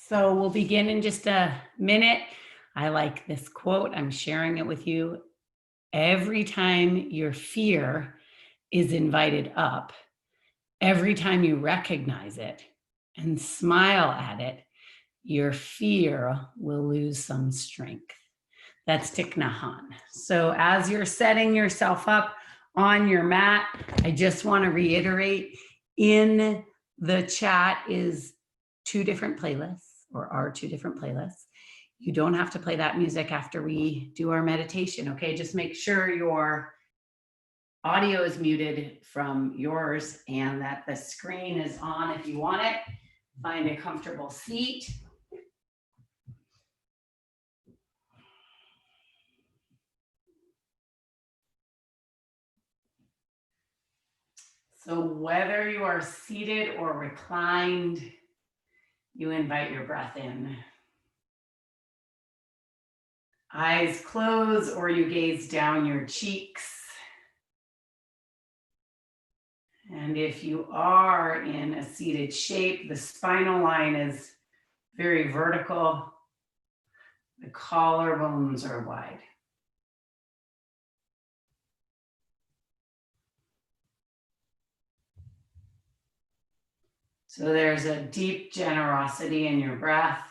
So we'll begin in just a minute. I like this quote. I'm sharing it with you. Every time your fear is invited up, every time you recognize it and smile at it, your fear will lose some strength. That's Thich Nhat Hanh. So as you're setting yourself up on your mat, I just want to reiterate, in the chat is two different playlists, or are two different playlists. You don't have to play that music after we do our meditation, okay? Just make sure your audio is muted from yours and that the screen is on if you want it. Find a comfortable seat. So whether you are seated or reclined, you invite your breath in. Eyes closed or you gaze down your cheeks. And if you are in a seated shape, the spinal line is very vertical. The collarbones are wide. So there's a deep generosity in your breath.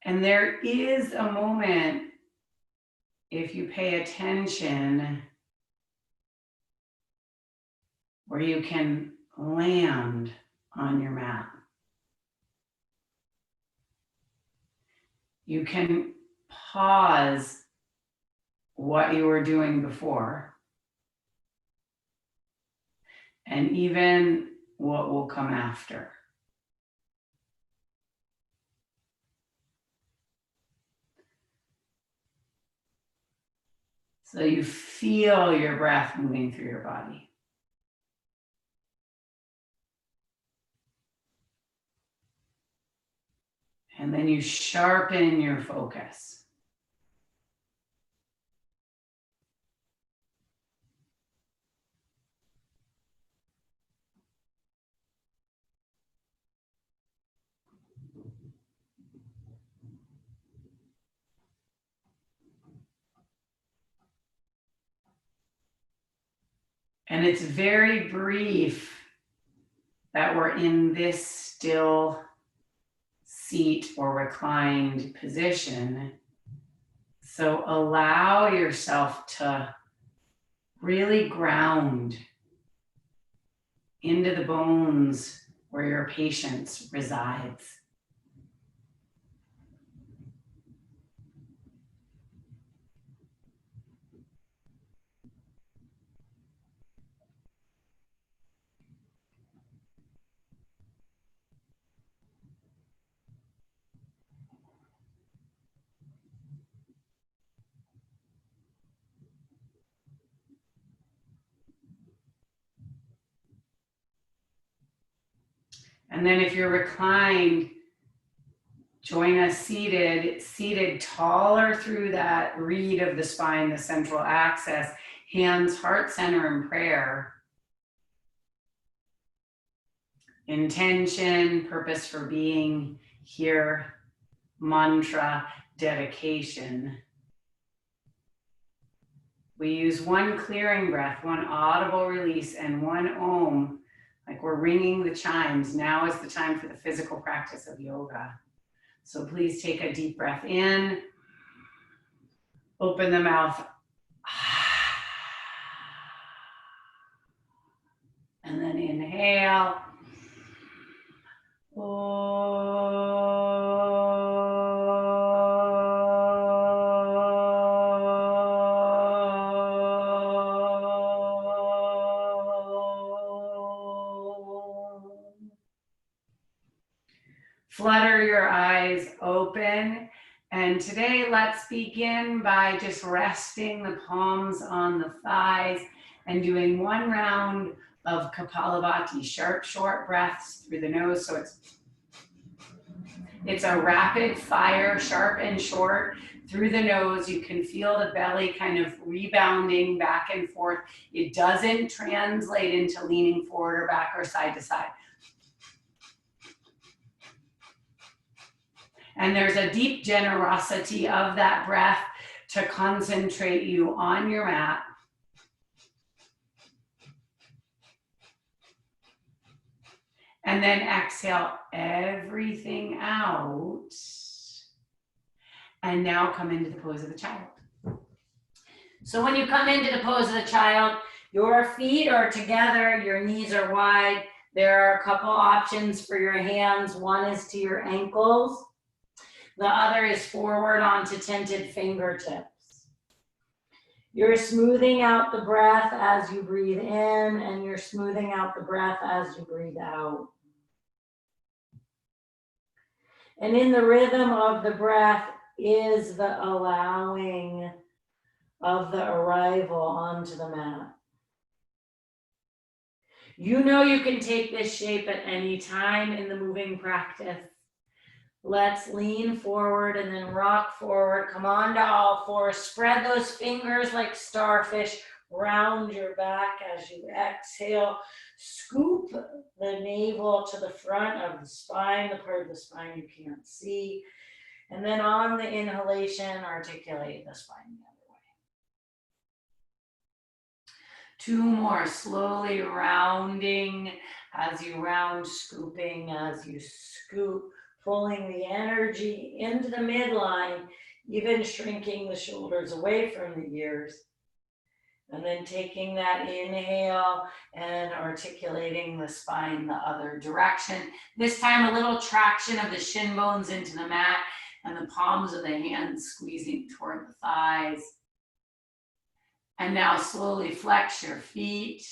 And there is a moment, if you pay attention, where you can land on your mat. You can pause what you were doing before, and even what will come after. So you feel your breath moving through your body. And then you sharpen your focus. And it's very brief that we're in this still seat or reclined position. So allow yourself to really ground into the bones where your patience resides. And then if you're reclined, join us seated taller through that reed of the spine, the central axis, hands heart center in prayer. Intention, purpose for being here, mantra, dedication. We use one clearing breath, one audible release, and one om, like we're ringing the chimes. Now is the time for the physical practice of yoga. So please take a deep breath in, open the mouth, and then inhale. Flutter your eyes open. And today, let's begin by just resting the palms on the thighs and doing one round of Kapalabhati, sharp, short breaths through the nose. So it's It's a rapid fire, sharp and short through the nose. You can feel the belly kind of rebounding back and forth. It doesn't translate into leaning forward or back or side to side. And there's a deep generosity of that breath to concentrate you on your mat. And then exhale everything out. And now come into the pose of the child. So when you come into the pose of the child, your feet are together, your knees are wide. There are a couple options for your hands. One is to your ankles. The other is forward onto tented fingertips. You're smoothing out the breath as you breathe in, and you're smoothing out the breath as you breathe out. And in the rhythm of the breath is the allowing of the arrival onto the mat. You know you can take this shape at any time in the moving practice. Let's lean forward and then rock forward. Come on to all fours. Spread those fingers like starfish. Round your back as you exhale. Scoop the navel to the front of the spine, the part of the spine you can't see. And then on the inhalation, articulate the spine the other way. 2 more, slowly rounding as you round, scooping as you scoop. Pulling the energy into the midline, even shrinking the shoulders away from the ears. And then taking that inhale and articulating the spine the other direction. This time a little traction of the shin bones into the mat and the palms of the hands squeezing toward the thighs. And now slowly flex your feet.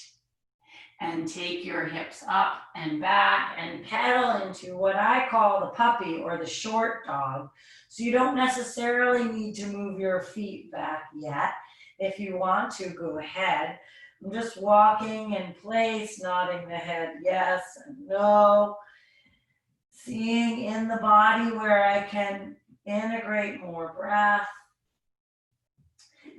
And take your hips up and back and pedal into what I call the puppy or the short dog. So you don't necessarily need to move your feet back yet. If you want to, go ahead. I'm just walking in place, nodding the head yes and no. Seeing in the body where I can integrate more breath.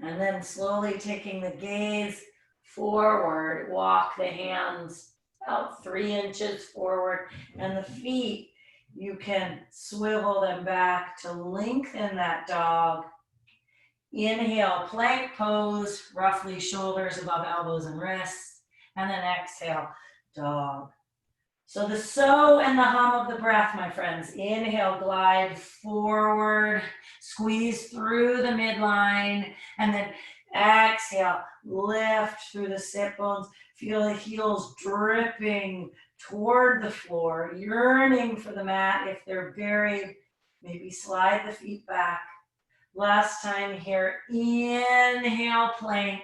And then slowly taking the gaze forward, walk the hands about 3 inches forward, and the feet, you can swivel them back to lengthen that dog. Inhale, plank pose, roughly shoulders above elbows and wrists, and then exhale, dog. So the so and the hum of the breath, my friends. Inhale, glide forward, squeeze through the midline, and then exhale, lift through the sit bones. Feel the heels dripping toward the floor, yearning for the mat. If they're buried, maybe slide the feet back. Last time here, inhale, plank.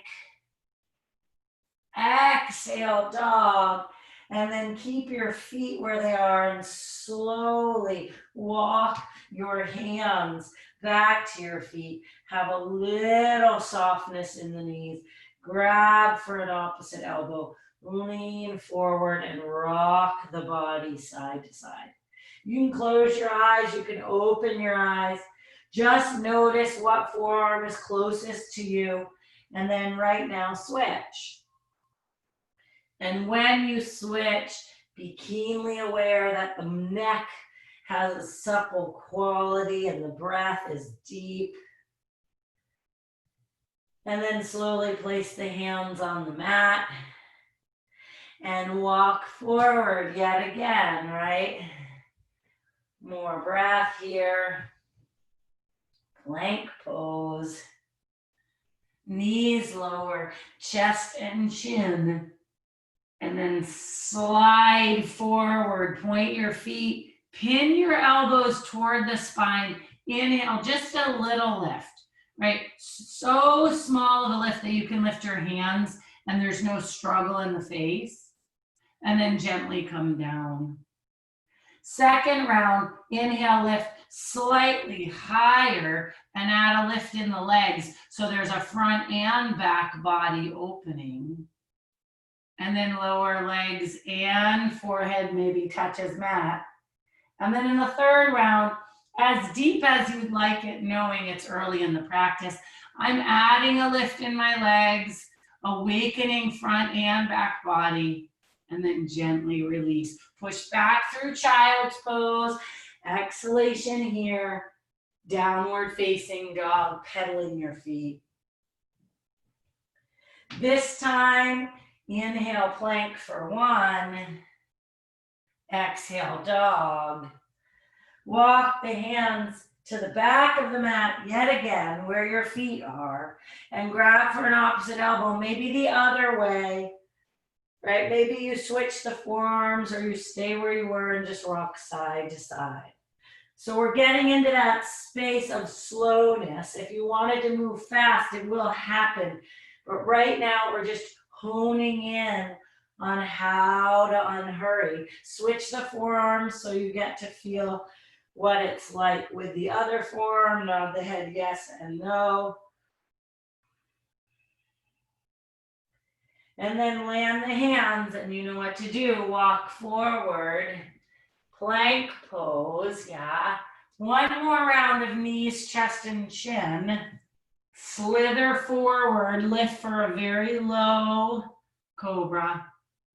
Exhale, dog. And then keep your feet where they are and slowly walk your hands back to your feet. Have a little softness in the knees. Grab for an opposite elbow. Lean forward and rock the body side to side. You can close your eyes. You can open your eyes. Just notice what forearm is closest to you. And then right now, switch. And when you switch, be keenly aware that the neck has a supple quality and the breath is deep. And then slowly place the hands on the mat and walk forward yet again, right? More breath here. Plank pose. Knees lower, chest and chin. And then slide forward, point your feet, pin your elbows toward the spine. Inhale, just a little lift, right? So small of a lift that you can lift your hands and there's no struggle in the face. And then gently come down. Second round, inhale, lift slightly higher and add a lift in the legs. So there's a front and back body opening. And then lower legs and forehead maybe touches mat. And then in the third round, as deep as you'd like it, knowing it's early in the practice, I'm adding a lift in my legs, awakening front and back body, and then gently release. Push back through child's pose, exhalation here, downward facing dog, pedaling your feet. This time, inhale, plank for 1. Exhale, dog. Walk the hands to the back of the mat yet again, where your feet are, and grab for an opposite elbow, maybe the other way, right? Maybe you switch the forearms or you stay where you were and just rock side to side. So we're getting into that space of slowness. If you wanted to move fast, it will happen. But right now, we're just honing in on how to unhurry. Switch the forearms so you get to feel what it's like with the other forearm. Nod the head yes and no. And then land the hands, and you know what to do. Walk forward. Plank pose, yeah. One more round of knees, chest, and chin. Slither forward, lift for a very low cobra,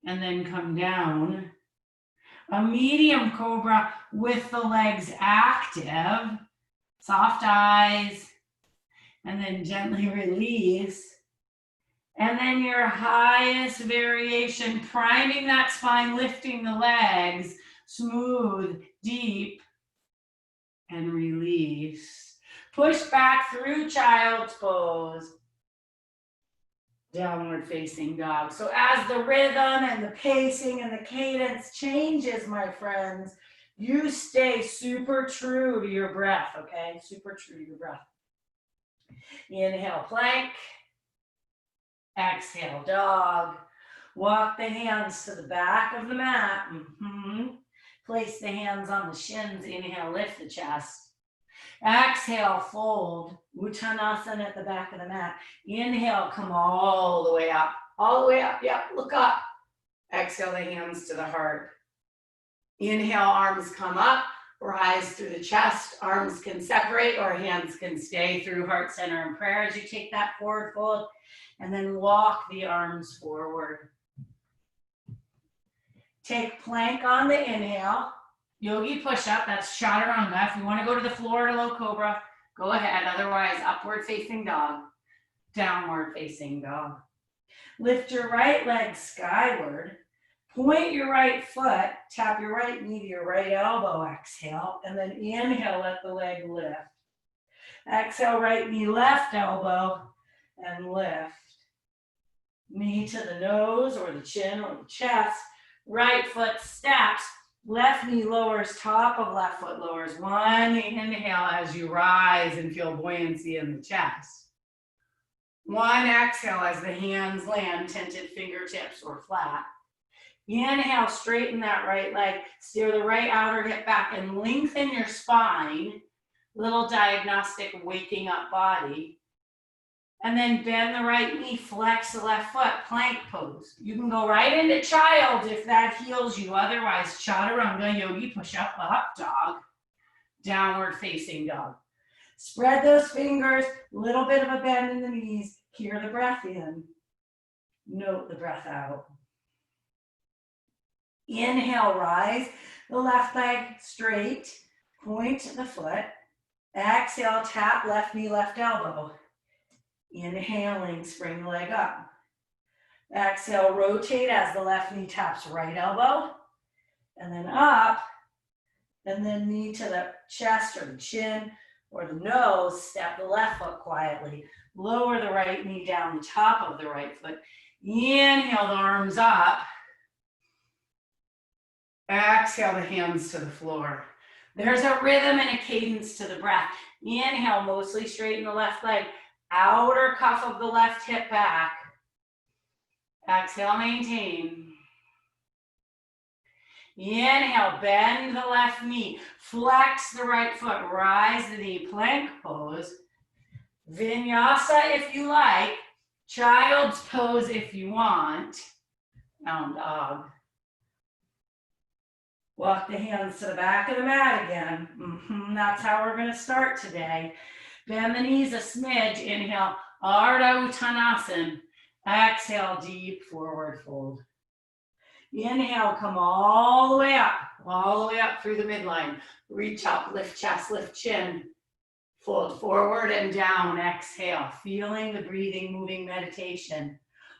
and then come down. A medium cobra with the legs active, soft eyes, and then gently release. And then your highest variation, priming that spine, lifting the legs, smooth, deep, and release. Push back through child's pose. Downward facing dog. So as the rhythm and the pacing and the cadence changes, my friends, you stay super true to your breath, okay? Super true to your breath. Inhale, plank. Exhale, dog. Walk the hands to the back of the mat. Place the hands on the shins. Inhale, lift the chest. Exhale, fold. Uttanasana at the back of the mat. Inhale, come all the way up. All the way up, yep, look up. Exhale, the hands to the heart. Inhale, arms come up, rise through the chest. Arms can separate or hands can stay through heart center and prayer as you take that forward fold. And then walk the arms forward. Take plank on the inhale. Yogi push-up, that's chaturanga. If you want to go to the floor to low cobra, go ahead. Otherwise, upward facing dog, downward facing dog. Lift your right leg skyward. Point your right foot, tap your right knee to your right elbow, exhale, and then inhale, let the leg lift. Exhale, right knee, left elbow, and lift. Knee to the nose or the chin or the chest. Right foot steps. Left knee lowers, top of left foot lowers. One inhale as you rise and feel buoyancy in the chest. One exhale as the hands land, tented fingertips or flat. Inhale, straighten that right leg. Steer the right outer hip back and lengthen your spine. Little diagnostic waking up body. And then bend the right knee, flex the left foot, plank pose. You can go right into child if that heals you. Otherwise, chaturanga, yogi push-up, up dog, downward facing dog. Spread those fingers, little bit of a bend in the knees. Hear the breath in. Note the breath out. Inhale, rise the left leg straight. Point the foot. Exhale, tap left knee, left elbow. Inhaling, spring the leg up. Exhale, rotate as the left knee taps right elbow. And then up. And then knee to the chest or the chin or the nose. Step the left foot quietly. Lower the right knee down the top of the right foot. Inhale the arms up. Exhale the hands to the floor. There's a rhythm and a cadence to the breath. Inhale, mostly straighten the left leg. Outer cuff of the left hip back. Exhale, maintain. Inhale, bend the left knee. Flex the right foot. Rise the knee, plank pose. Vinyasa if you like. Child's pose if you want. Down dog. Walk the hands to the back of the mat again. That's how we're going to start today. Bend the knees a smidge. Inhale, Ardha Uttanasana. Exhale, deep forward fold. Inhale, come all the way up through the midline. Reach up, lift chest, lift chin. Fold forward and down, exhale. Feeling the breathing, moving meditation.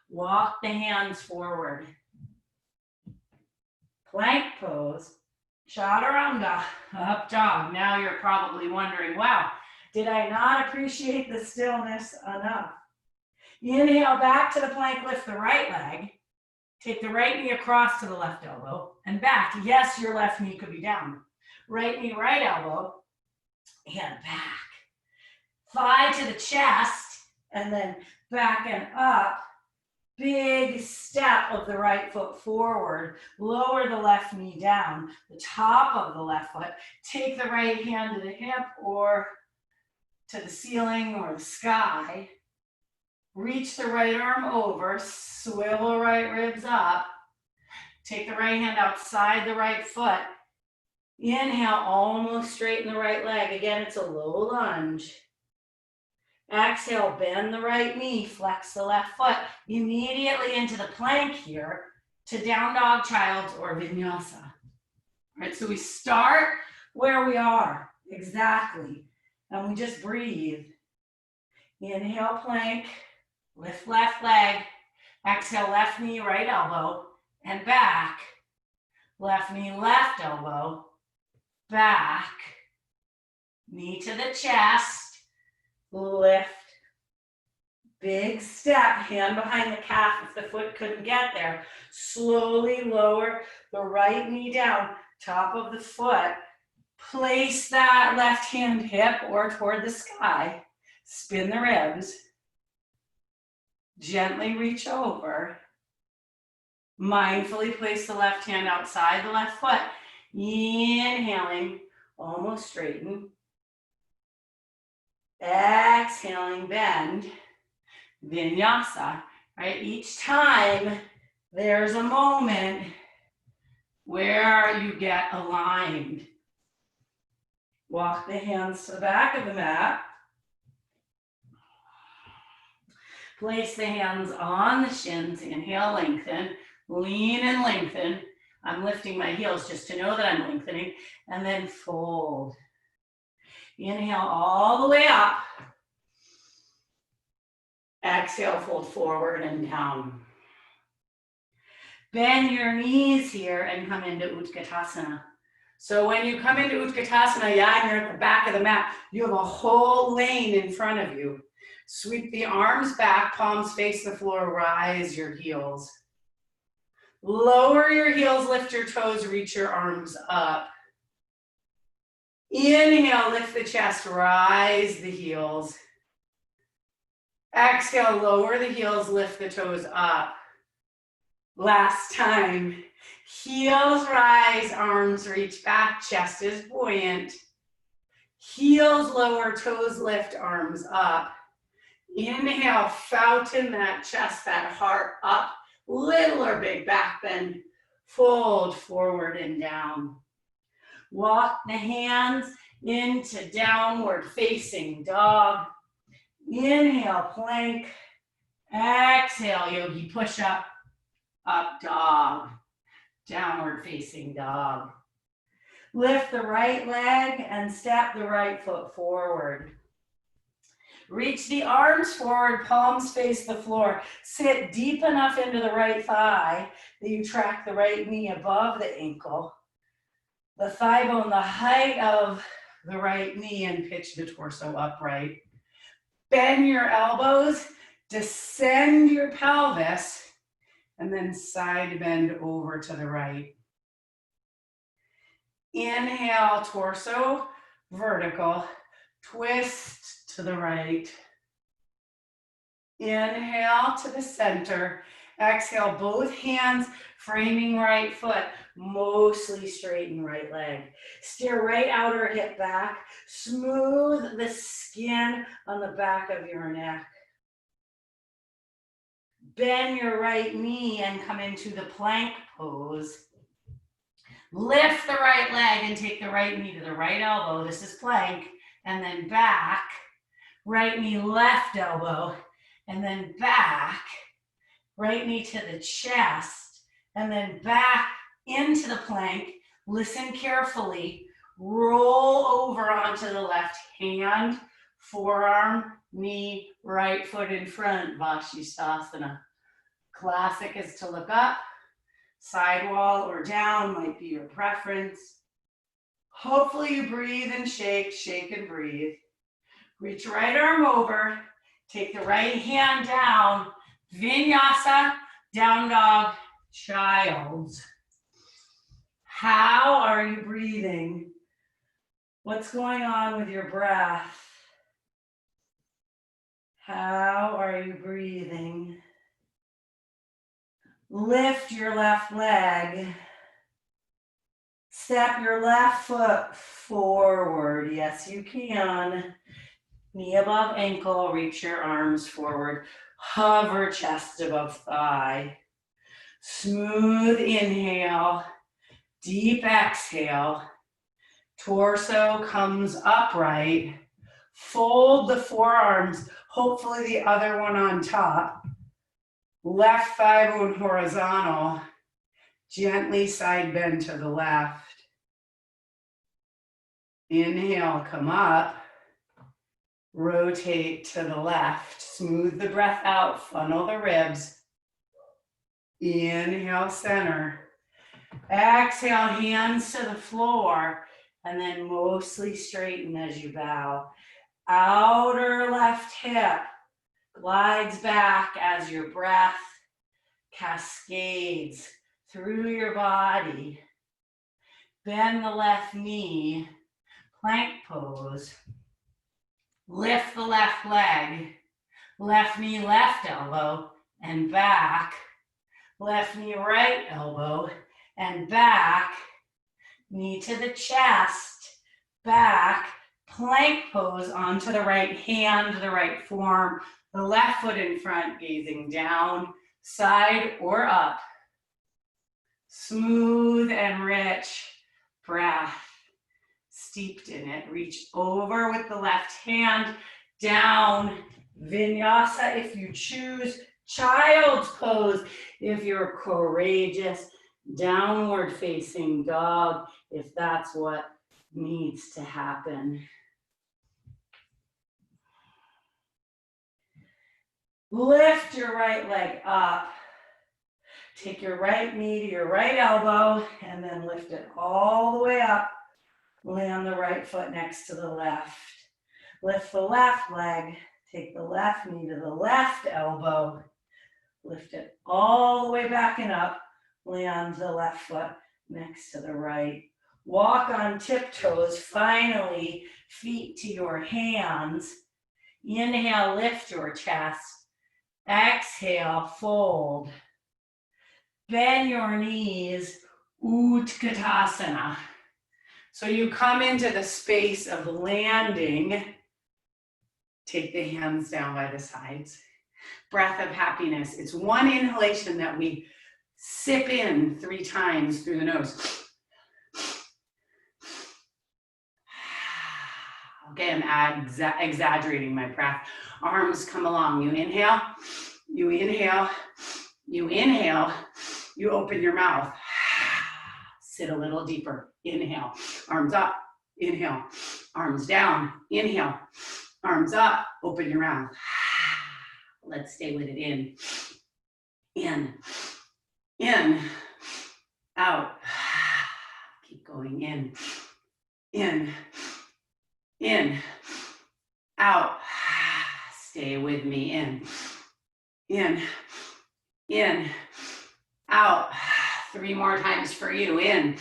Walk the hands forward. Plank pose. Chaturanga, up dog. Now you're probably wondering, wow, did I not appreciate the stillness enough? Inhale back to the plank, lift the right leg. Take the right knee across to the left elbow and back. Yes, your left knee could be down. Right knee, right elbow, and back. Thigh to the chest, and then back and up. Big step of the right foot forward. Lower the left knee down, the top of the left foot. Take the right hand to the hip or to the ceiling or the sky. Reach the right arm over, swivel right ribs up. Take the right hand outside the right foot. Inhale, almost straighten the right leg. Again, it's a low lunge. Exhale, bend the right knee, flex the left foot. Immediately into the plank here to down dog, child's, or vinyasa. All right, so we start where we are, exactly. And we just breathe. Inhale, plank. Lift left leg, exhale, left knee, right elbow, and back. Left knee, left elbow, back. Knee to the chest, lift. Big step, hand behind the calf if the foot couldn't get there. Slowly lower the right knee down, top of the foot. Place that left hand hip or toward the sky. Spin the ribs. Gently reach over. Mindfully place the left hand outside the left foot. Inhaling, almost straighten. Exhaling, bend. Vinyasa. Right? Each time there's a moment where you get aligned. Walk the hands to the back of the mat. Place the hands on the shins. Inhale, lengthen. Lean and lengthen. I'm lifting my heels just to know that I'm lengthening. And then fold. Inhale all the way up. Exhale, fold forward and down. Bend your knees here and come into Utkatasana. So when you come into Utkatasana, yeah, and you're at the back of the mat, you have a whole lane in front of you. Sweep the arms back, palms face the floor, rise your heels. Lower your heels, lift your toes, reach your arms up. Inhale, lift the chest, rise the heels. Exhale, lower the heels, lift the toes up. Last time. Heels rise, arms reach back, chest is buoyant. Heels lower, toes lift, arms up. Inhale, fountain that chest, that heart up. Little or big back bend. Fold forward and down. Walk the hands into downward facing dog. Inhale, plank. Exhale, yogi push up. Up dog. Downward facing dog. Lift the right leg and step the right foot forward. Reach the arms forward, palms face the floor. Sit deep enough into the right thigh that you track the right knee above the ankle. The thigh bone, the height of the right knee, and pitch the torso upright. Bend your elbows, descend your pelvis, and then side bend over to the right. Inhale, torso, vertical, twist to the right. Inhale to the center. Exhale, both hands framing right foot, mostly straighten right leg. Steer right outer hip back. Smooth the skin on the back of your neck. Bend your right knee and come into the plank pose. Lift the right leg and take the right knee to the right elbow. This is plank. And then back. Right knee, left elbow. And then back. Right knee to the chest. And then back into the plank. Listen carefully. Roll over onto the left hand. Forearm, knee, right foot in front. Vashisthasana. Classic is to look up. Sidewall or down might be your preference. Hopefully you breathe and shake, shake and breathe. Reach right arm over, take the right hand down, vinyasa, down dog, child's. How are you breathing? What's going on with your breath? How are you breathing? Lift your left leg. Step your left foot forward. Yes, you can. Knee above ankle, reach your arms forward. Hover chest above thigh. Smooth inhale, deep exhale. Torso comes upright. Fold the forearms, hopefully the other one on top. Left thigh bone horizontal. Gently side bend to the left. Inhale, come up. Rotate to the left. Smooth the breath out, funnel the ribs. Inhale, center. Exhale, hands to the floor. And then mostly straighten as you bow. Outer left hip glides back as your breath cascades through your body. Bend the left knee, plank pose. Lift the left leg, left knee, left elbow, and back. Left knee, right elbow, and back. Knee to the chest, back. Plank pose onto the right hand, the right forearm, the left foot in front, gazing down, side or up. Smooth and rich breath, steeped in it. Reach over with the left hand, down, vinyasa if you choose, child's pose if you're courageous, downward facing dog if that's what needs to happen. Lift your right leg up. Take your right knee to your right elbow and then lift it all the way up. Land the right foot next to the left. Lift the left leg. Take the left knee to the left elbow. Lift it all the way back and up. Land the left foot next to the right. Walk on tiptoes. Finally, feet to your hands. Inhale, lift your chest. Exhale, fold. Bend your knees, Utkatasana. So you come into the space of landing. Take the hands down by the sides. Breath of happiness. It's one inhalation that we sip in 3 times through the nose. Okay, I'm exaggerating my breath. Arms come along. You inhale, you inhale, you inhale, you open your mouth. Sit a little deeper. Inhale, arms up, inhale, arms down, inhale, arms up, open your mouth. Let's stay with it. In, out. Keep going in, out. Stay with me, in, out. 3 more times for you, in,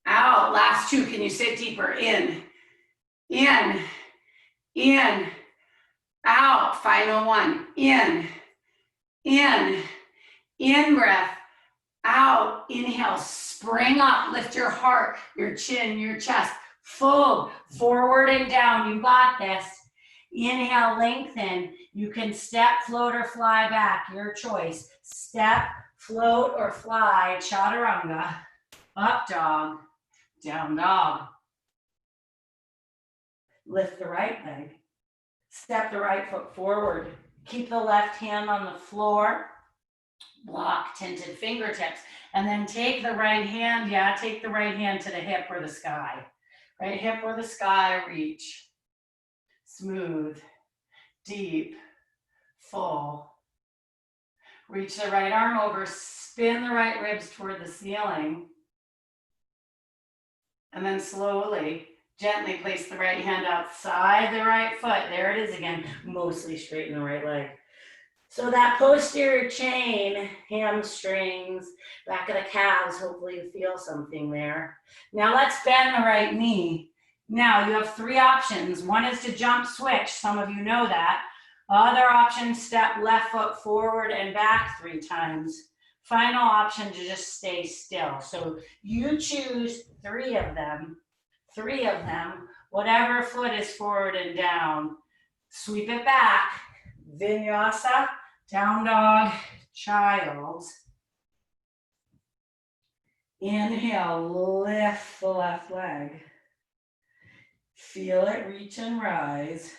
out. Last 2, can you sit deeper? In, out. Final 1, in breath, out. Inhale, spring up, lift your heart, your chin, your chest, fold, forward and down. You got this. Inhale, lengthen. You can step, float, or fly back, your choice. Step, Float or fly, chaturanga, up dog, down dog. Lift the right leg. Step the right foot forward. Keep the left hand on the floor. Block tinted fingertips. And then take the right hand, take the right hand to the hip or the sky. Right hip or the sky, reach. Smooth, deep, full. Reach the right arm over, spin the right ribs toward the ceiling. And then slowly, gently place the right hand outside the right foot. There it is again, mostly straighten the right leg. So that posterior chain, hamstrings, back of the calves, hopefully you feel something there. Now let's bend the right knee. Now you have three options. One is to jump switch, some of you know that. Other option, step left foot forward and back 3 times. Final option to just stay still. So you choose 3 of them, whatever foot is forward and down. Sweep it back. Vinyasa, down dog, child. Inhale, lift the left leg. Feel it reach and rise.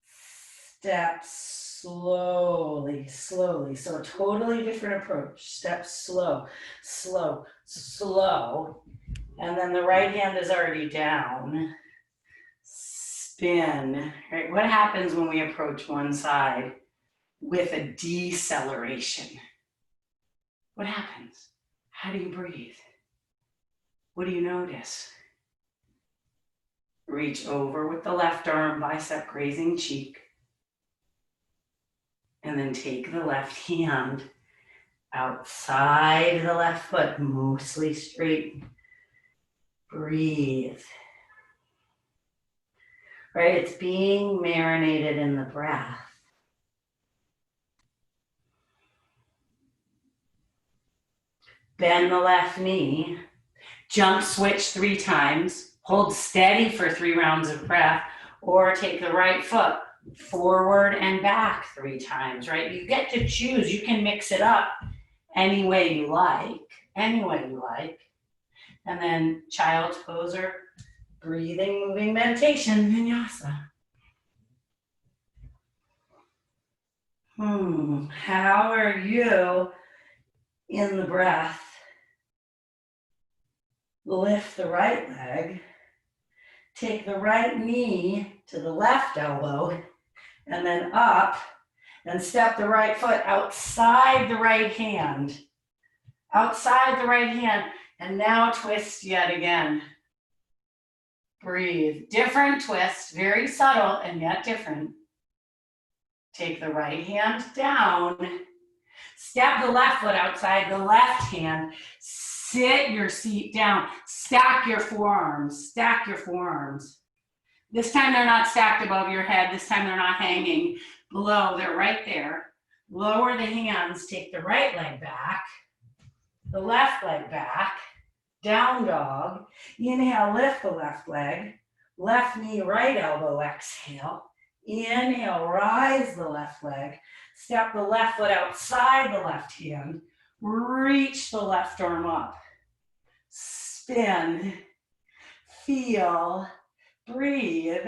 Step slowly, slowly. So a totally different approach. Step slow, slow, slow. And then the right hand is already down. Spin, right? What happens when we approach one side with a deceleration? What happens? How do you breathe? What do you notice? Reach over with the left arm, bicep grazing cheek. And then take the left hand outside the left foot, mostly straight. Breathe. Right, it's being marinated in the breath. Bend the left knee. Jump switch 3 times. Hold steady for 3 rounds of breath. Or take the right foot forward and back 3 times, right? You get to choose. You can mix it up any way you like. Any way you like. And then child's pose or breathing, moving meditation, vinyasa. How are you in the breath? Lift the right leg. Take the right knee to the left elbow and then up and step the right foot outside the right hand. Outside the right hand. And now twist yet again. Breathe. Different twist, very subtle and yet different. Take the right hand down. Step the left foot outside the left hand. Sit your seat down. Stack your forearms. Stack your forearms. This time they're not stacked above your head. This time they're not hanging below. They're right there. Lower the hands. Take the right leg back. The left leg back. Down dog. Inhale, lift the left leg. Left knee, right elbow, exhale. Inhale, rise the left leg. Step the left foot outside the left hand. Reach the left arm up. Spin. Feel. Breathe.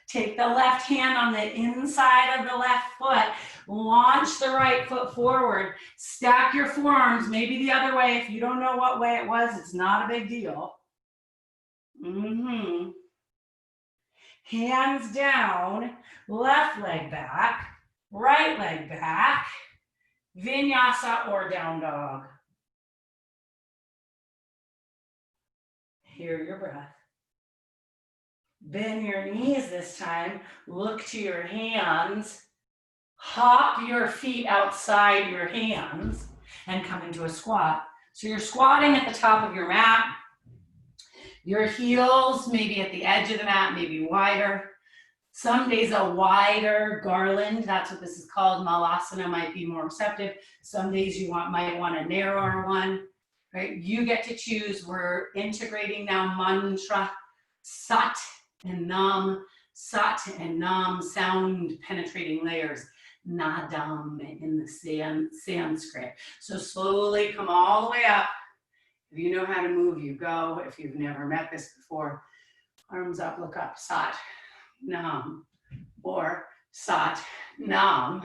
Take the left hand on the inside of the left foot. Launch the right foot forward. Stack your forearms, maybe the other way. If you don't know what way it was, it's not a big deal. Hands down, left leg back, right leg back, vinyasa or down dog. Hear your breath. Bend your knees this time. Look to your hands. Hop your feet outside your hands and come into a squat. So you're squatting at the top of your mat. Your heels maybe at the edge of the mat, maybe wider. Some days a wider garland, that's what this is called. Malasana might be more receptive. Some days you might want a narrower one, right? You get to choose. We're integrating now mantra, sat and nam, sound penetrating layers. nadam in the Sanskrit. So slowly come all the way up. If you know how to move, you go. If you've never met this before, arms up, look up, sat, nam, or sat, nam,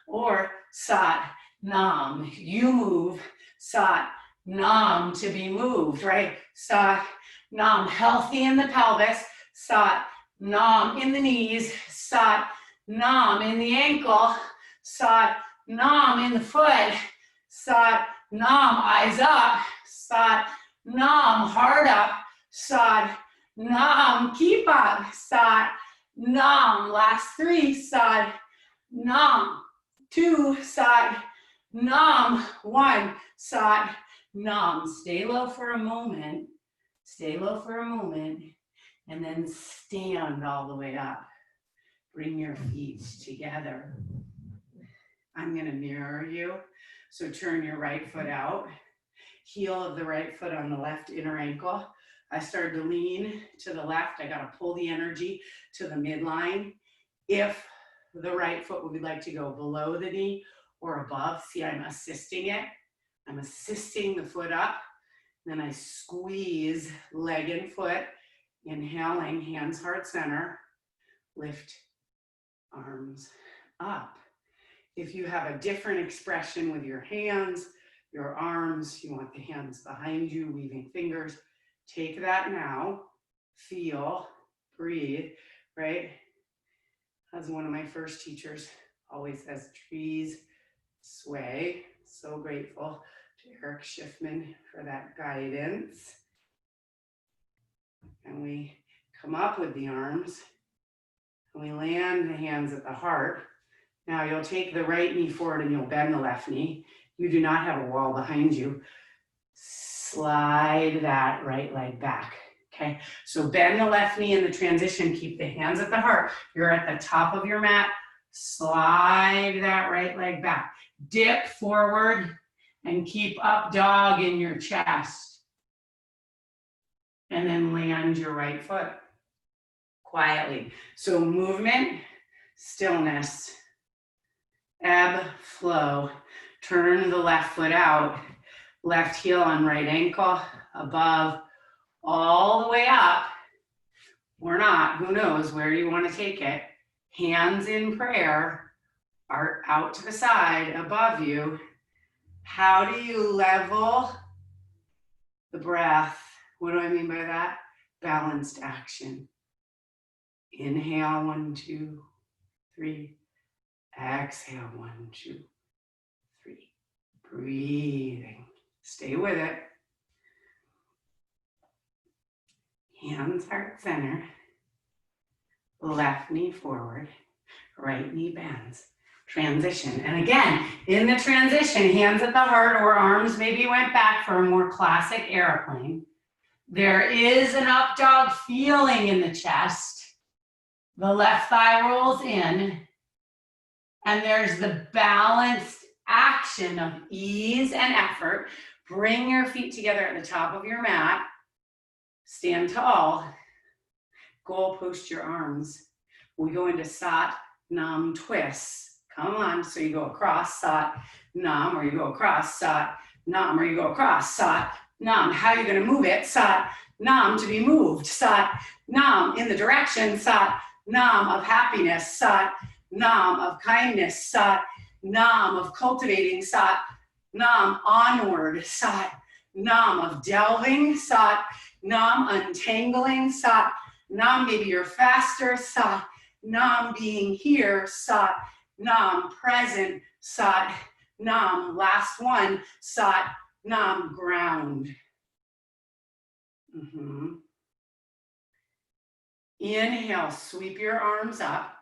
or sat, nam. You move, sat, nam, to be moved, right? Sat, nam, healthy in the pelvis, sat, nam, in the knees, sat, nam, in the ankle, sat, nam, in the foot, sat, nam, eyes up, sat, nam, heart up, sat, nam, keep up, sat, nam, last 3, sat, nam, 2, sat, nam, 1, sat, nam. Stay low for a moment, stay low for a moment, and then stand all the way up. Bring your feet together. I'm gonna mirror you. So turn your right foot out, heel of the right foot on the left inner ankle. I started to lean to the left. I gotta pull the energy to the midline. If the right foot would like to go below the knee or above, see, I'm assisting it. I'm assisting the foot up. Then I squeeze leg and foot, inhaling, hands heart center, lift arms up. If you have a different expression with your hands, your arms, you want the hands behind you, weaving fingers, take that now, feel, breathe, right? As one of my first teachers always says, trees sway. So grateful to Eric Schiffman for that guidance. And we come up with the arms, and we land the hands at the heart. Now you'll take the right knee forward and you'll bend the left knee. You do not have a wall behind you. Slide that right leg back, okay? So bend the left knee in the transition, keep the hands at the heart. You're at the top of your mat. Slide that right leg back. Dip forward and keep up dog in your chest. And then land your right foot quietly. So movement, stillness, ebb, flow. Turn the left foot out, left heel on right ankle, above, all the way up, or not, who knows, where you want to take it. Hands in prayer are out to the side above you. How do you level the breath? What do I mean by that? Balanced action. Inhale, 1, 2, 3. Exhale, 1, 2, 3. Breathing. Stay with it. Hands heart center. Left knee forward. Right knee bends. Transition. And again, in the transition, hands at the heart or arms maybe went back for a more classic airplane. There is an up dog feeling in the chest. The left thigh rolls in. And there's the balanced action of ease and effort. Bring your feet together at the top of your mat. Stand tall. Goal post your arms. We go into Sat Nam twists. Come on, so you go across Sat Nam, or you go across Sat Nam, or you go across Sat Nam. How are you going to move it? Sat Nam to be moved. Sat Nam in the direction. Sat Nam of happiness. Sat Nam of kindness. Sat Nam of cultivating. Sat Nam onward. Sat Nam of delving. Sat Nam untangling. Sat Nam, maybe you're faster. Sat Nam being here. Sat Nam present. Sat Nam last one. Sat Nam ground. Inhale, sweep your arms up.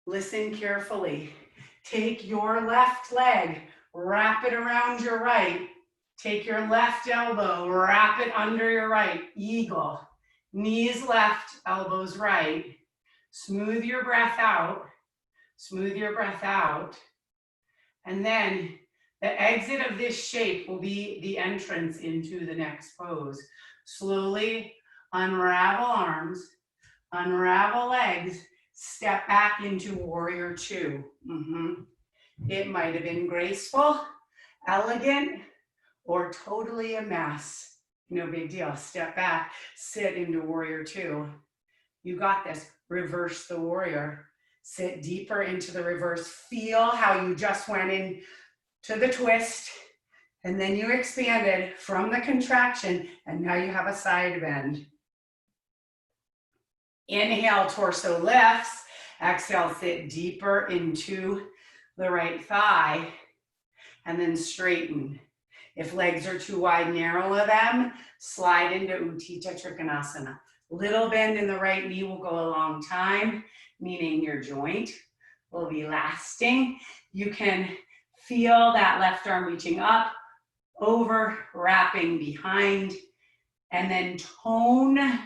Listen carefully. Take your left leg, wrap it around your right. Take your left elbow, wrap it under your right. Eagle. Knees left, elbows right. Smooth your breath out. Smooth your breath out. And then the exit of this shape will be the entrance into the next pose. Slowly unravel arms, unravel legs, Step back into warrior two. It might have been graceful, elegant, or totally a mess. No big deal. Step back, sit into warrior two. You got this. Reverse the warrior. Sit deeper into the reverse. Feel how you just went in to the twist, and then you expanded from the contraction, and now you have a side bend. Inhale, torso lifts. Exhale, sit deeper into the right thigh, and then straighten. If legs are too wide, narrow them. Slide into Utthita Trikonasana. Little bend in the right knee will go a long time, meaning your joint will be lasting. You can feel that left arm reaching up, over, wrapping behind, and then tone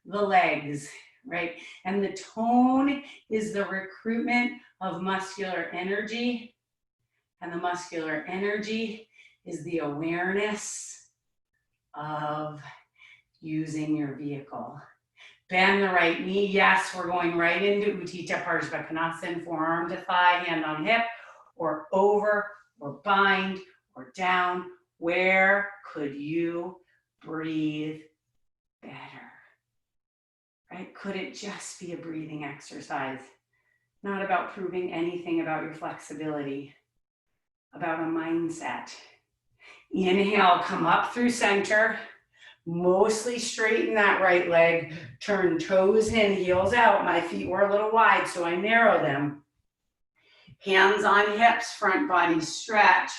the legs, right? And the tone is the recruitment of muscular energy, and the muscular energy is the awareness of using your vehicle. Bend the right knee. Yes, we're going right into Utthita Parshva, forearm to thigh, hand on hip, or over, or bind, or down. Where could you breathe better? Right? Could it just be a breathing exercise? Not about proving anything about your flexibility, about a mindset. Inhale, come up through center. Mostly straighten that right leg. Turn toes in, heels out. My feet were a little wide, so I narrow them. Hands on hips, front body stretch.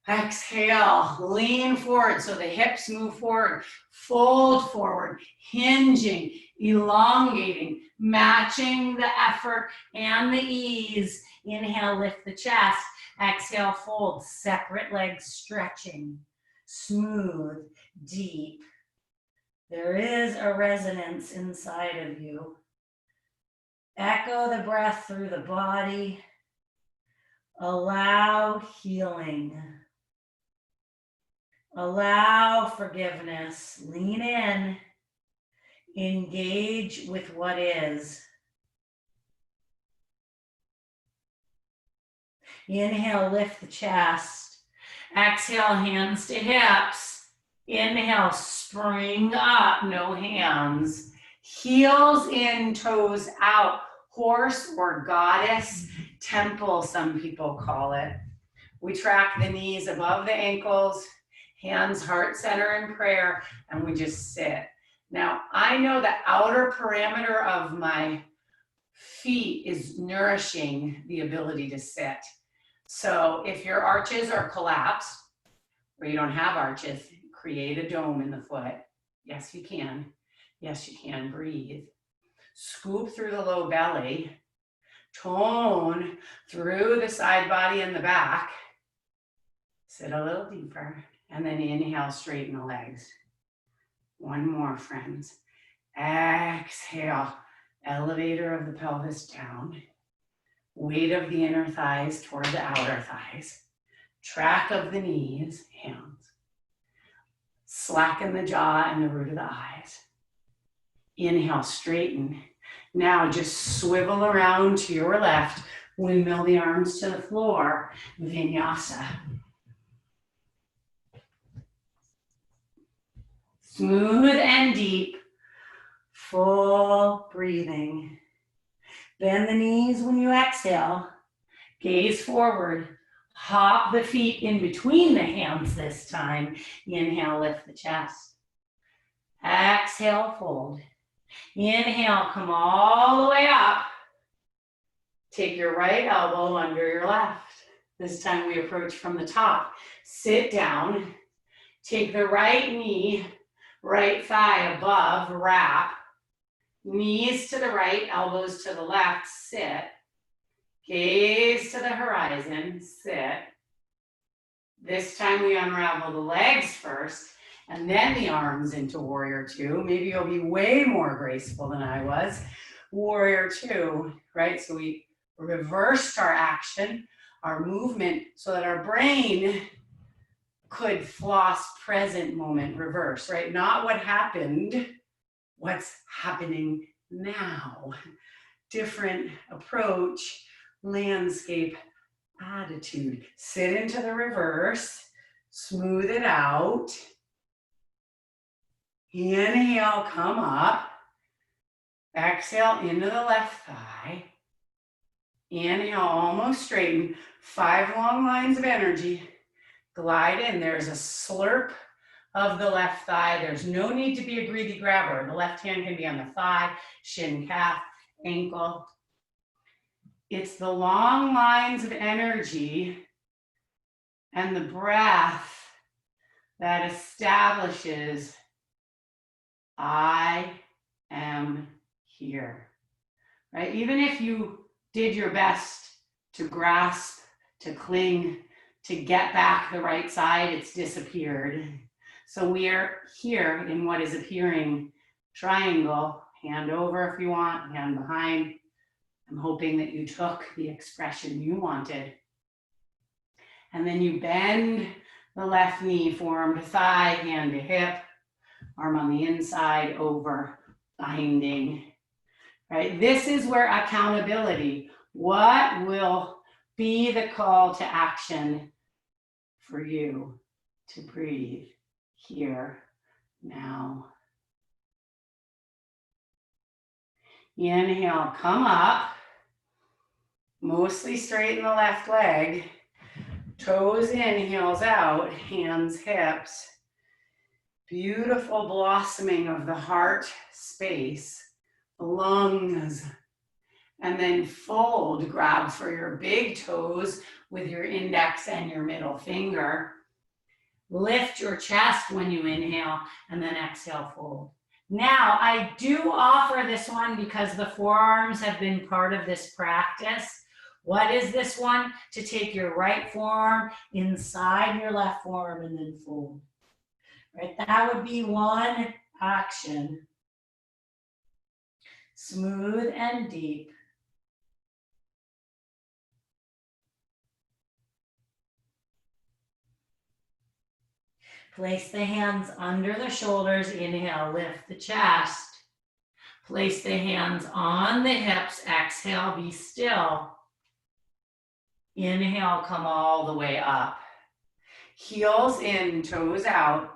Exhale, lean forward so the hips move forward. Fold forward, hinging, elongating, matching the effort and the ease. Inhale, lift the chest. Exhale, fold, separate legs stretching. Smooth, deep. There is a resonance inside of you. Echo the breath through the body. Allow healing. Allow forgiveness. Lean in. Engage with what is. Inhale, lift the chest. Exhale, hands to hips. Inhale, spring up, no hands. Heels in, toes out. Horse or goddess temple, some people call it. We track the knees above the ankles, hands heart center in prayer, and we just sit. Now, I know the outer parameter of my feet is nourishing the ability to sit. So if your arches are collapsed, or you don't have arches, create a dome in the foot. Yes, you can. Yes, you can. Breathe. Scoop through the low belly. Tone through the side body and the back. Sit a little deeper. And then inhale, straighten the legs. One more, friends. Exhale. Elevator of the pelvis down. Weight of the inner thighs toward the outer thighs. Track of the knees, hands. Slacken the jaw and the root of the eyes. Inhale, straighten. Now just swivel around to your left. Windmill the arms to the floor. Vinyasa. Smooth and deep. Full breathing. Bend the knees when you exhale. Gaze forward. Hop the feet in between the hands this time. Inhale, lift the chest. Exhale, fold. Inhale, come all the way up. Take your right elbow under your left. This time we approach from the top. Sit down. Take the right knee, right thigh above, wrap. Knees to the right, elbows to the left, sit. Gaze to the horizon, sit. This time we unravel the legs first, and then the arms into warrior two. Maybe you'll be way more graceful than I was. Warrior two, right? So we reversed our action, our movement, so that our brain could floss present moment reverse, right? Not what happened, what's happening now. different approach, landscape attitude. Sit into the reverse, smooth it out. Inhale, come up. Exhale into the left thigh. Inhale, almost straighten. 5 long lines of energy. Glide in. There's a slurp of the left thigh. There's no need to be a greedy grabber. The left hand can be on the thigh, shin, calf, ankle. It's the long lines of energy and the breath that establishes I am here, right? Even if you did your best to grasp, to cling, to get back the right side, it's disappeared. So we are here in what is appearing triangle, hand over if you want, hand behind. I'm hoping that you took the expression you wanted. And then you bend the left knee, forearm to thigh, hand to hip, arm on the inside, over, binding, right? This is where accountability, what will be the call to action for you to breathe here, now. Inhale, come up, mostly straighten the left leg, toes in, heels out, hands, hips. Beautiful blossoming of the heart space, lungs, and then fold, grab for your big toes with your index and your middle finger. Lift your chest when you inhale, and then exhale, fold. Now, I do offer this one because the forearms have been part of this practice. What is this one? To take your right forearm inside your left forearm and then fold. Right, that would be one action. Smooth and deep. Place the hands under the shoulders. Inhale, lift the chest. Place the hands on the hips. Exhale, be still. Inhale, come all the way up. Heels in, toes out.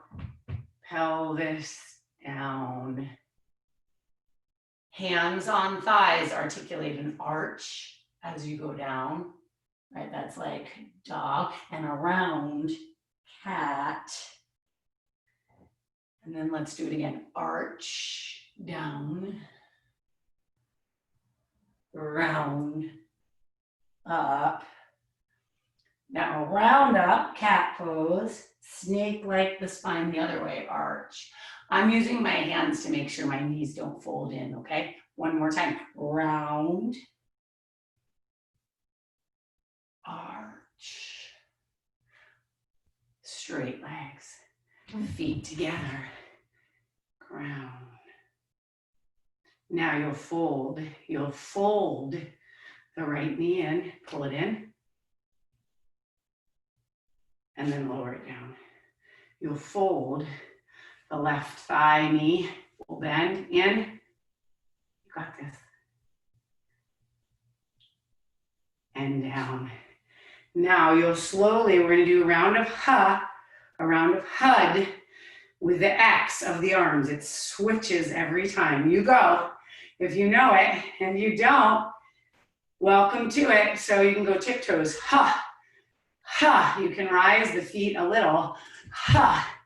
Pelvis down. Hands on thighs, articulate an arch as you go down, right? That's like dog, and around cat. And then let's do it again. Arch, down, round, up. Now round up, cat pose, snake like the spine the other way, arch. I'm using my hands to make sure my knees don't fold in, okay? One more time, round, arch, straight legs, feet together, ground. Now you'll fold the right knee in, pull it in, and then lower it down. You'll fold the left thigh, knee, will bend in. You got this. And down. Now you'll slowly, we're gonna do a round of HUD with the X of the arms. It switches every time you go. If you know it and you don't, welcome to it. So you can go tiptoes, ha, ha. You can rise the feet a little, ha,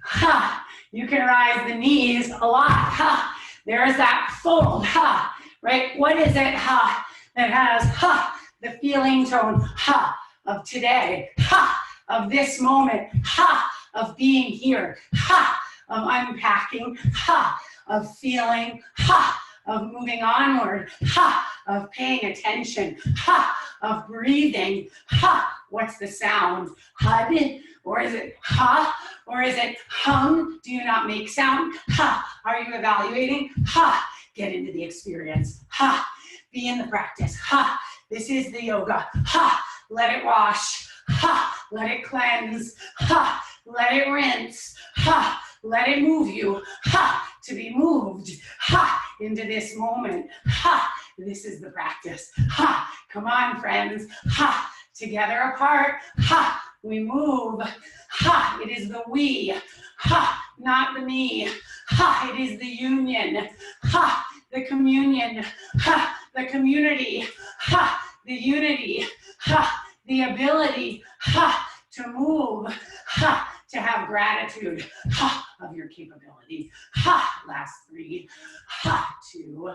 ha. You can rise the knees a lot, ha. There's that fold, ha, right? What is it, ha, that has, ha, the feeling tone, ha, of today, ha, of this moment, ha, of being here, ha, of unpacking, ha, of feeling, ha, of moving onward, ha, of paying attention, ha, of breathing, ha, what's the sound? HUD, or is it ha, or is it hum? Do you not make sound? Ha, are you evaluating? Ha, get into the experience, ha, be in the practice, ha, this is the yoga, ha, let it wash, ha, let it cleanse, ha, let it rinse, ha, let it move you, ha, to be moved, ha, into this moment, ha, this is the practice, ha, come on friends, ha, together apart, ha, we move, ha, it is the we, ha, not the me, ha, it is the union, ha, the communion, ha, the community, ha, the unity, ha, the ability, ha, to move, ha, to have gratitude, ha, of your capability, ha, last 3, ha, 2,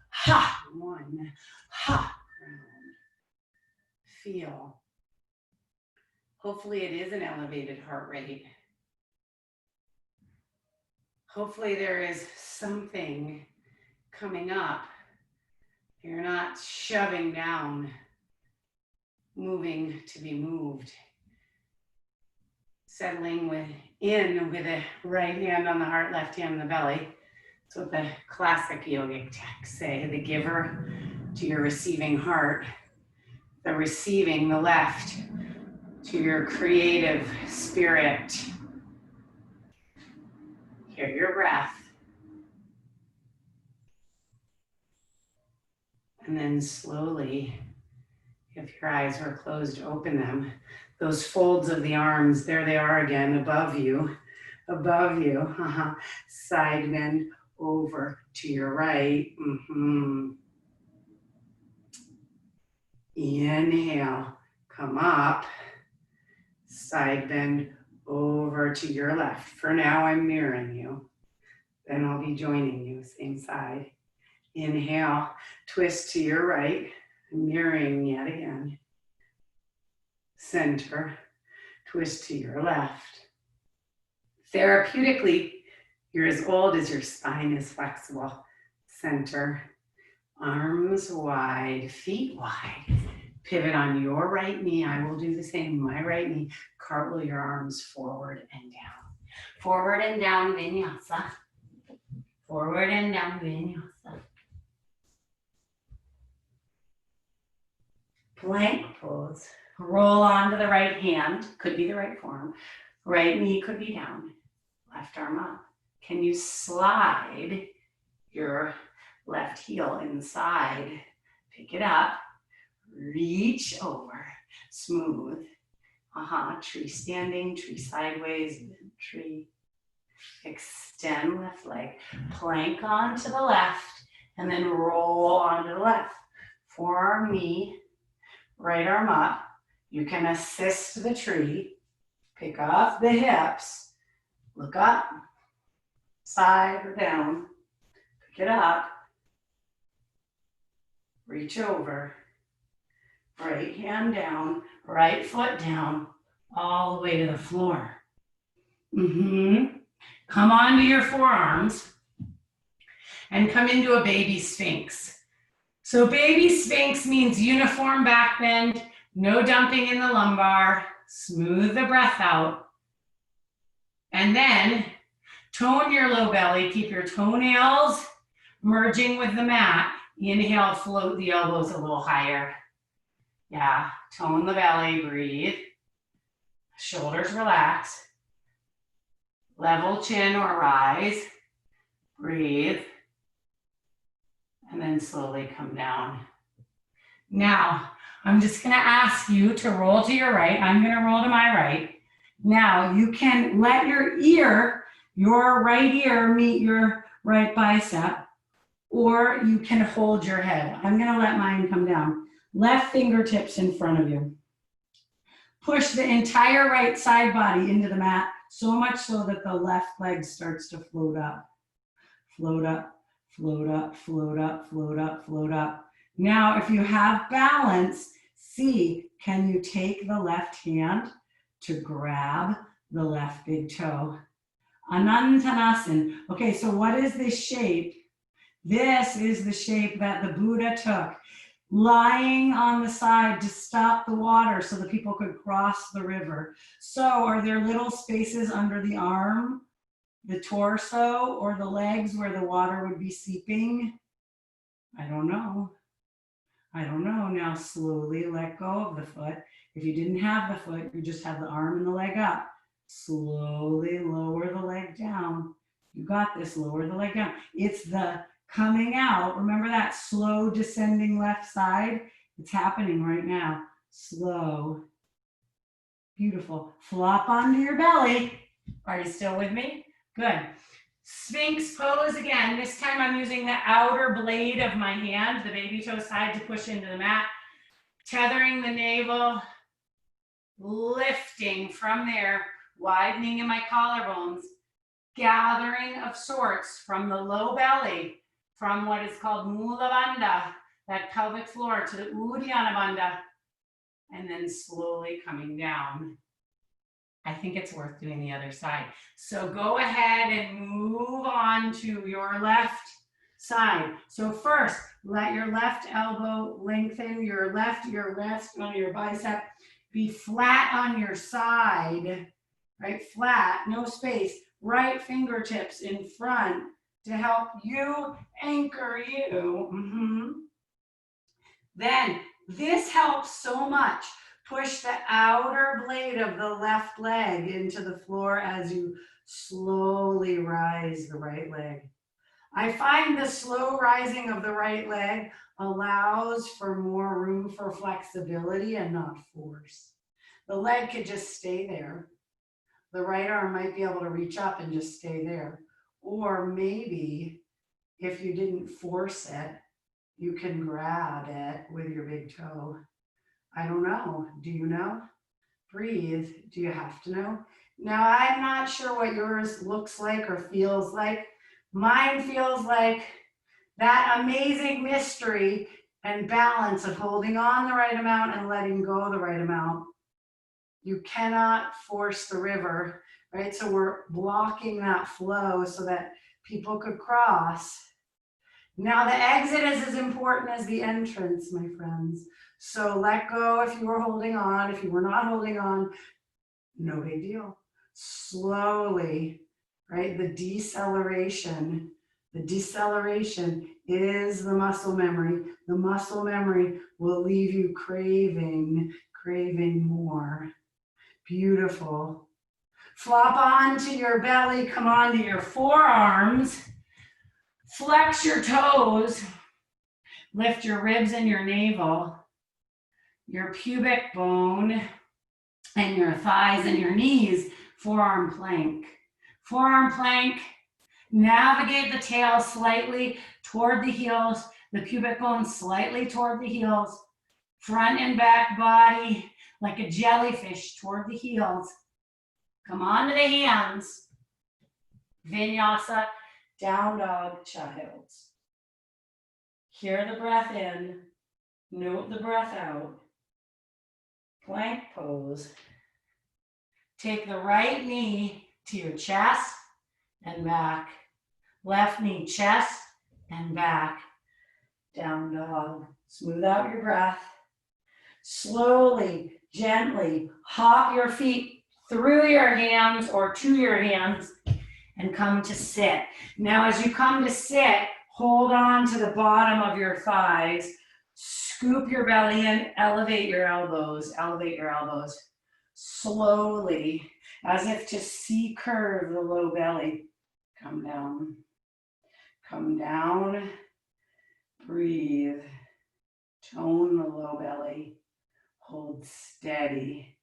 ha, 1, ha, round, feel. Hopefully it is an elevated heart rate. Hopefully there is something coming up. You're not shoving down, moving to be moved. Settling in with the right hand on the heart, left hand on the belly. That's what the classic yogic texts say, the giver to your receiving heart, the receiving, the left, to your creative spirit. Hear your breath. And then slowly, if your eyes were closed, open them. Those folds of the arms, there they are again, above you, side bend over to your right. Inhale, come up, side bend over to your left. For now, I'm mirroring you. Then I'll be joining you, same side. Inhale, twist to your right, mirroring yet again. Center, twist to your left. Therapeutically, you're as old as your spine is flexible. Center, arms wide, feet wide. Pivot on your right knee. I will do the same, my right knee. Cartwheel your arms forward and down. Forward and down, vinyasa. Forward and down, vinyasa. Plank pose. Roll onto the right hand, could be the right forearm. Right knee could be down, left arm up. Can you slide your left heel inside? Pick it up, reach over, smooth. Tree standing, tree sideways, tree. Extend left leg, plank onto the left, and then roll onto the left. Forearm, knee, right arm up. You can assist the tree, pick up the hips, look up, side or down, pick it up, reach over, right hand down, right foot down, all the way to the floor. Come onto your forearms and come into a baby sphinx. So baby sphinx means uniform back bend, no dumping in the lumbar, smooth the breath out. And then tone your low belly, keep your toenails merging with the mat. Inhale, float the elbows a little higher. Yeah, tone the belly, breathe. Shoulders relax. Level chin or rise. Breathe. And then slowly come down. Now, I'm just gonna ask you to roll to your right. I'm gonna roll to my right. Now, you can let your right ear meet your right bicep, or you can hold your head. I'm gonna let mine come down. Left fingertips in front of you. Push the entire right side body into the mat, so much so that the left leg starts to float up. Float up, float up, float up, float up, float up. Now, if you have balance, see, can you take the left hand to grab the left big toe? Anantanasana. Okay, so what is this shape? This is the shape that the Buddha took, lying on the side to stop the water so that people could cross the river. So are there little spaces under the arm, the torso, or the legs where the water would be seeping? I don't know. Now slowly let go of the foot. If you didn't have the foot, you just have the arm and the leg up. Slowly lower the leg down. You got this. Lower the leg down. It's the coming out. Remember that slow descending left side? It's happening right now. Slow. Beautiful. Flop onto your belly. Are you still with me? Good. Sphinx pose again. This time I'm using the outer blade of my hand, the baby toe side, to push into the mat. Tethering the navel, lifting from there, widening in my collarbones, gathering of sorts from the low belly, from what is called Mula Bandha, that pelvic floor, to the Uddiyana Bandha, and then slowly coming down. I think it's worth doing the other side. So go ahead and move on to your left side. So first, let your left elbow lengthen, your rest on your bicep. Be flat on your side, right? Flat, no space. Right fingertips in front to help you anchor you. Then this helps so much. Push the outer blade of the left leg into the floor as you slowly rise the right leg. I find the slow rising of the right leg allows for more room for flexibility and not force. The leg could just stay there. The right arm might be able to reach up and just stay there. Or maybe if you didn't force it, you can grab it with your big toe. I don't know. Do you know? Breathe. Do you have to know? Now, I'm not sure what yours looks like or feels like. Mine feels like that amazing mystery and balance of holding on the right amount and letting go the right amount. You cannot force the river, right? So we're blocking that flow so that people could cross. Now the exit is as important as the entrance, my friends. So let go if you were holding on. If you were not holding on, no big deal. Slowly, right? The deceleration is the muscle memory. The muscle memory will leave you craving more. Beautiful. Flop onto your belly, come onto your forearms. Flex your toes. Lift your ribs and your navel, your pubic bone, and your thighs and your knees. Forearm plank. Forearm plank. Navigate the tail slightly toward the heels, the pubic bone slightly toward the heels, front and back body like a jellyfish toward the heels. Come on to the hands. Vinyasa, down dog, child. Hear the breath in, note the breath out. Plank pose. Take the right knee to your chest and back. Left knee, chest and back. Down dog. Smooth out your breath. Slowly, gently hop your feet through your hands or to your hands and come to sit. Now, as you come to sit, hold on to the bottom of your thighs. Scoop your belly in, elevate your elbows, Slowly, as if to C-curve the low belly. Come down, breathe, tone the low belly, hold steady.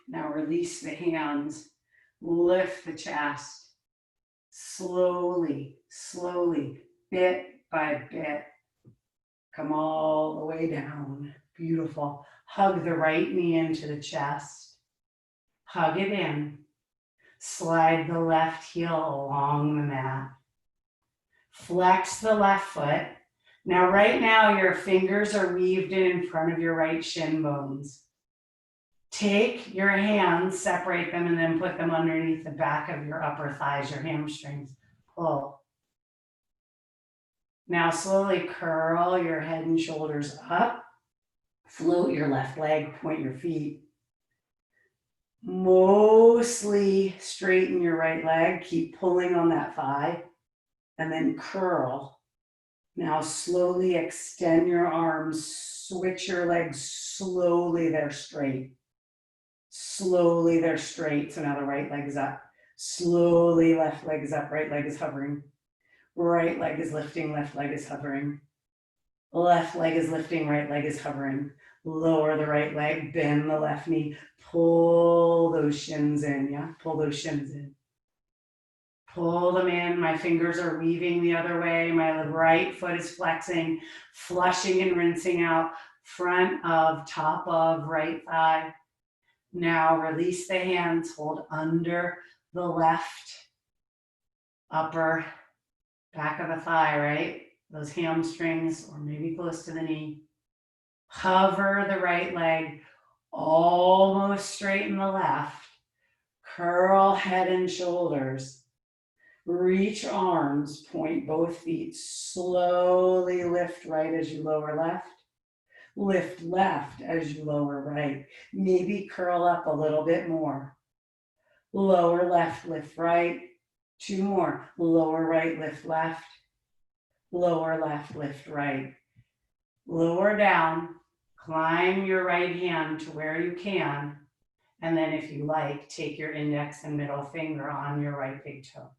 Now release the hands, lift the chest, slowly, bit by bit. Come all the way down. Beautiful. Hug the right knee into the chest. Hug it in. Slide the left heel along the mat. Flex the left foot. Now, right now, your fingers are weaved in front of your right shin bones. Take your hands, separate them, and then put them underneath the back of your upper thighs, your hamstrings. Pull. Now slowly curl your head and shoulders up. Float your left leg, point your feet. Mostly straighten your right leg. Keep pulling on that thigh. And then curl. Now slowly extend your arms. Switch your legs slowly, they're straight. So now the right leg is up. Slowly, left leg is up, right leg is hovering. Right leg is lifting, left leg is hovering. Left leg is lifting, right leg is hovering. Lower the right leg, bend the left knee, pull those shins in, yeah? Pull those shins in. Pull them in, my fingers are weaving the other way, my right foot is flexing, flushing and rinsing out, front of, top of, right thigh. Now release the hands, hold under the left upper back of the thigh, right? Those hamstrings, or maybe close to the knee. Hover the right leg, almost straighten the left. Curl head and shoulders. Reach arms, point both feet. Slowly lift right as you lower left. Lift left as you lower right. Maybe curl up a little bit more. Lower left, lift right. 2 more. Lower right, lift left. Lower left, lift right. Lower down, climb your right hand to where you can. And then if you like, take your index and middle finger on your right big toe.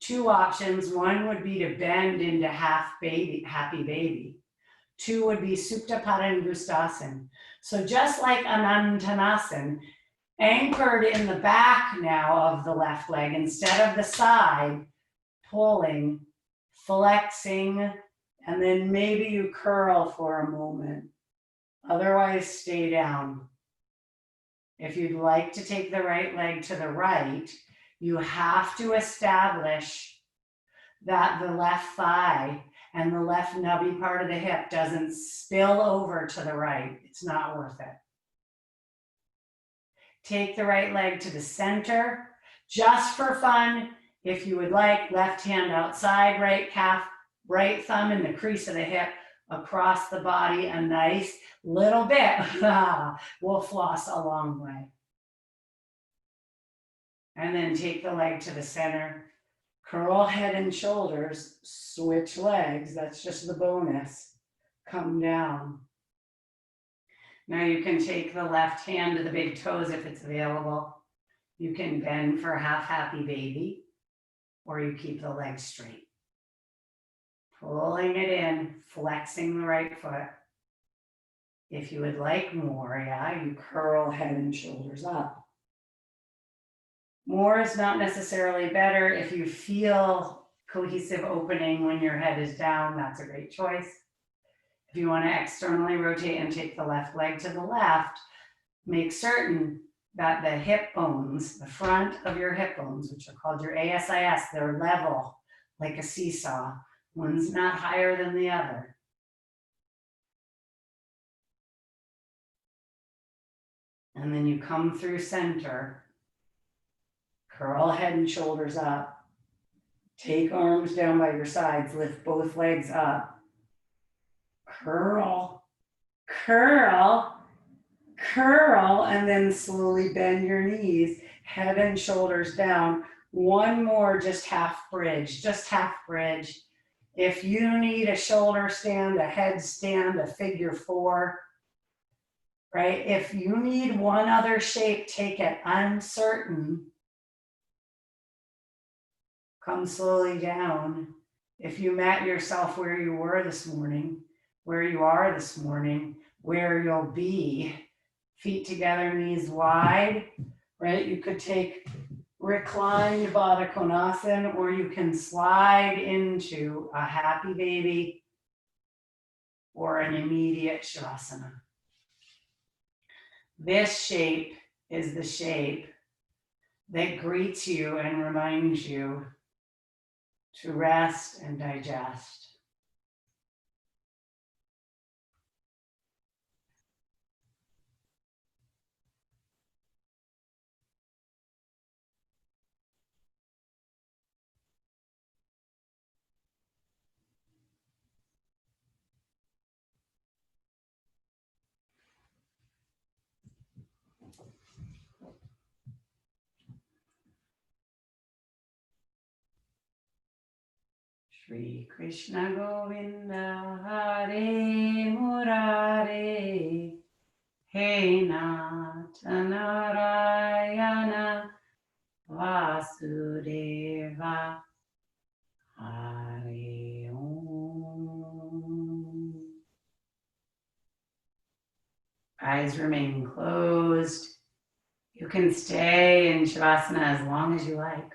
2 options. 1 would be to bend into half baby, happy baby. 2 would be Supta Padangusthasana. So just like Anantanasana, anchored in the back now of the left leg, instead of the side, pulling, flexing, and then maybe you curl for a moment. Otherwise, stay down. If you'd like to take the right leg to the right, you have to establish that the left thigh and the left nubby part of the hip doesn't spill over to the right. It's not worth it. Take the right leg to the center, just for fun. If you would like, left hand outside, right calf, right thumb in the crease of the hip, across the body, a nice little bit. We'll floss a long way. And then take the leg to the center, curl head and shoulders, switch legs, that's just the bonus. Come down. Now you can take the left hand to the big toes if it's available. You can bend for half happy baby, or you keep the legs straight. Pulling it in, flexing the right foot. If you would like more, yeah, you curl head and shoulders up. More is not necessarily better. If you feel cohesive opening when your head is down, that's a great choice. If you want to externally rotate and take the left leg to the left, make certain that the hip bones, the front of your hip bones, which are called your ASIS, they're level like a seesaw. One's not higher than the other. And then you come through center. Curl head and shoulders up. Take arms down by your sides. Lift both legs up. Curl, curl, curl, and then slowly bend your knees. Head and shoulders down. 1 more, just half bridge, just half bridge. If you need a shoulder stand, a head stand, a figure 4, right? If you need one other shape, take it. Uncertain. Come slowly down. If you met yourself where you were this morning, where you are this morning, where you'll be, feet together, knees wide, right? You could take reclined Baddha Konasana, or you can slide into a happy baby or an immediate Shavasana. This shape is the shape that greets you and reminds you to rest and digest. Shri Krishna Govinda Hare Murare He Nata Narayana Vasudeva. Hari Om. Eyes remain closed. You can stay in Shavasana as long as you like.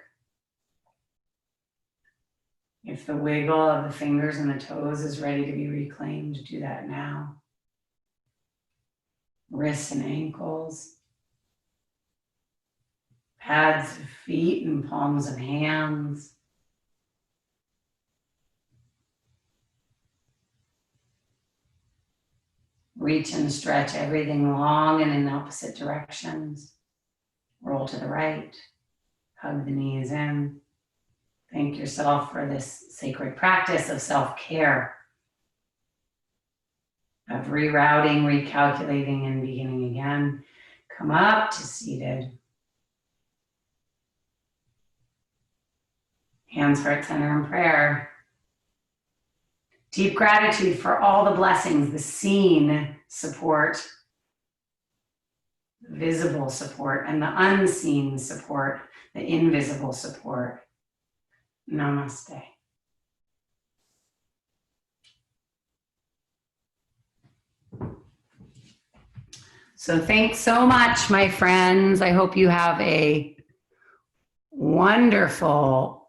If the wiggle of the fingers and the toes is ready to be reclaimed, do that now. Wrists and ankles, pads of feet and palms of hands. Reach and stretch everything long and in opposite directions. Roll to the right, hug the knees in. Thank yourself for this sacred practice of self-care, of rerouting, recalculating, and beginning again. Come up to seated. Hands, heart center, and prayer. Deep gratitude for all the blessings, the seen support, the visible support, and the unseen support, the invisible support. Namaste. So thanks so much, my friends. I hope you have a wonderful